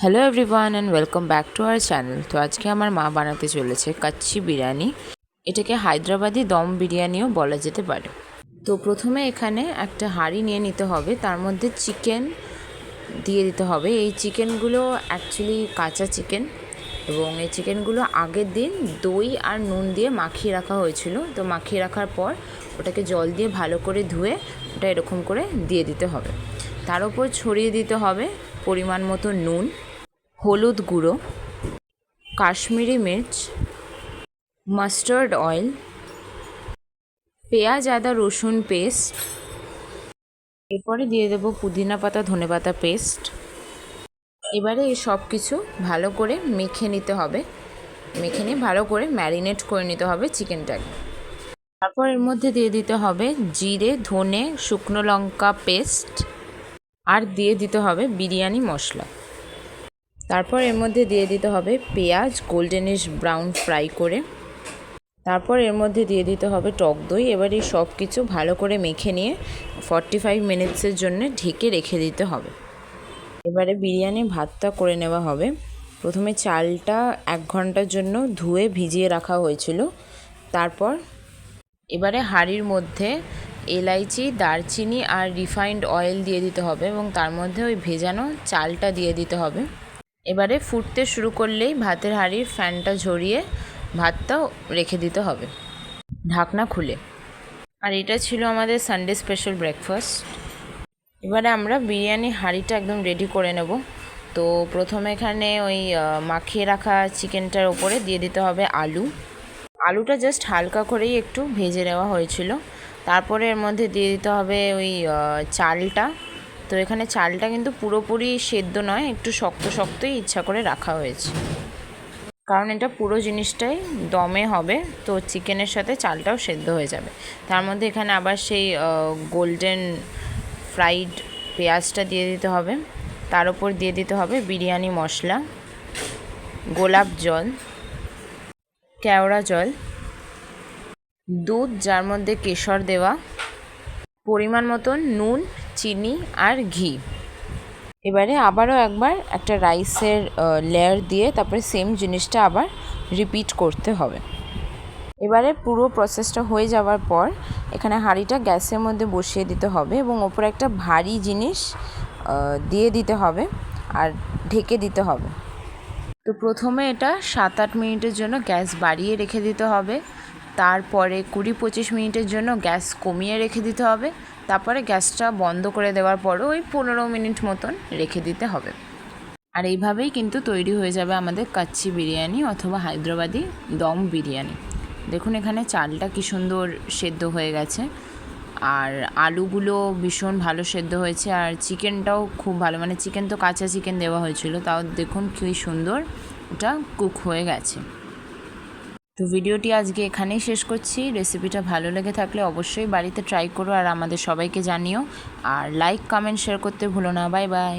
Hello everyone and welcome back to our channel. তো আজকে আমার মা বানাতে চলেছে কাচ্চি বিরিয়ানি। এটাকে হায়দ্রাবাদি দম বিরিয়ানিও বলা যেতে পারে। তো প্রথমে এখানে একটা হাঁড়ি নিয়ে নিতে হবে, তার মধ্যে চিকেন দিয়ে দিতে হবে। এই চিকেনগুলো অ্যাকচুয়ালি কাঁচা চিকেন, এবং এই চিকেনগুলো আগের দিন দই আর নুন দিয়ে মাখিয়ে রাখা হয়েছিল। তো মাখিয়ে রাখার পর ওটাকে জল দিয়ে ভালো করে ধুয়ে ওটা এরকম করে দিয়ে দিতে হবে। তার উপর ছড়িয়ে দিতে হবে পরিমাণ মতো নুন, হলুদ গুঁড়ো, কাশ্মীরি মির্চ, মাস্টার্ড অয়েল, পেঁয়াজ আদা রসুন পেস্ট, এরপরে দিয়ে দেবো পুদিনা পাতা ধনেপাতা পেস্ট। এবারে এই সব কিছু ভালো করে মেখে নিতে হবে, মেখে নিয়ে ভালো করে ম্যারিনেট করে নিতে হবে চিকেনটাকে। তারপর এর মধ্যে দিয়ে দিতে হবে জিরে, ধনে, শুকনো লঙ্কা পেস্ট, আর দিয়ে দিতে হবে বিরিয়ানি মশলা। তারপর এর মধ্যে দিয়ে দিতে হবে পেঁয়াজ গোল্ডেনিশ ব্রাউন ফ্রাই করে। তারপর এর মধ্যে দিয়ে দিতে হবে টক দই। এবার এই সব কিছু ভালো করে মেখে নিয়ে 45 মিনিটসের জন্য ঢেকে রেখে দিতে হবে। এবারে বিরিয়ানি ভাতটা করে নেওয়া হবে। প্রথমে চালটা 1 ঘন্টার জন্য ধুয়ে ভিজিয়ে রাখা হয়েছিল। তারপর এবারে হাঁড়ির মধ্যে এলাইচি, দারচিনি আর রিফাইন্ড অয়েল দিয়ে দিতে হবে, এবং তার মধ্যে ওই ভেজানো চালটা দিয়ে দিতে হবে। এবারে ফুটতে শুরু করলেই ভাতের হাঁড়ির ফ্যানটা ঝরিয়ে ভাতটাও রেখে দিতে হবে ঢাকনা খুলে। আর এটা ছিল আমাদের সানডে স্পেশাল ব্রেকফাস্ট। এবারে আমরা বিরিয়ানি হাঁড়িটা একদম রেডি করে নেব। তো প্রথমে এখানে ওই মাখিয়ে রাখা চিকেনটার ওপরে দিয়ে দিতে হবে আলুটা জাস্ট হালকা করেই একটু ভেজে নেওয়া হয়েছিল। তারপরে এর মধ্যে দিয়ে দিতে হবে ওই চালটা। তো এখানে চালটা কিন্তু পুরোপুরি সেদ্ধ নয়, একটু শক্ত শক্তই ইচ্ছা করে রাখা হয়েছে, কারণ এটা পুরো জিনিসটাই দমে হবে, তো চিকেনের সাথে চালটাও সেদ্ধ হয়ে যাবে। তার মধ্যে এখানে আবার সেই গোল্ডেন ফ্রাইড পেঁয়াজটা দিয়ে দিতে হবে। তার উপর দিয়ে দিতে হবে বিরিয়ানি মশলা, গোলাপ জল, কেওড়া জল, দুধ যার মধ্যে কেশর দেওয়া, পরিমাণ মতন নুন, চিনি আর ঘি। এবারে আবারও একবার একটা রাইসের লেয়ার দিয়ে তারপরে সেম জিনিসটা আবার রিপিট করতে হবে। এবারে পুরো প্রসেসটা হয়ে যাওয়ার পর এখানে হাঁড়িটা গ্যাসের মধ্যে বসিয়ে দিতে হবে, এবং ওপরে একটা ভারী জিনিস দিয়ে দিতে হবে আর ঢেকে দিতে হবে। তো প্রথমে এটা 7-8 মিনিটের জন্য গ্যাস বাড়িয়ে রেখে দিতে হবে। তারপরে 20-25 মিনিটের জন্য গ্যাস কমিয়ে রেখে দিতে হবে। তারপরে গ্যাসটা বন্ধ করে দেওয়ার পরও ওই 15 মিনিট মতন রেখে দিতে হবে। আর এইভাবেই কিন্তু তৈরি হয়ে যাবে আমাদের কাচ্চি বিরিয়ানি অথবা হায়দ্রাবাদি দম বিরিয়ানি। দেখুন এখানে চালটা কী সুন্দর সেদ্ধ হয়ে গেছে, আর আলুগুলো ভীষণ ভালো সেদ্ধ হয়েছে, আর চিকেনটাও খুব ভালো, মানে চিকেন তো কাঁচা চিকেন দেওয়া হয়েছিল, তাও দেখুন কী সুন্দর ওটা কুক হয়ে গেছে। তো ভিডিওটি আজকে এখানেই শেষ করছি। রেসিপিটা ভালো লেগে থাকলে অবশ্যই বাড়িতে ট্রাই করো আর আমাদের সবাইকে জানিও, আর লাইক কমেন্ট শেয়ার করতে ভুলো না। Bye bye.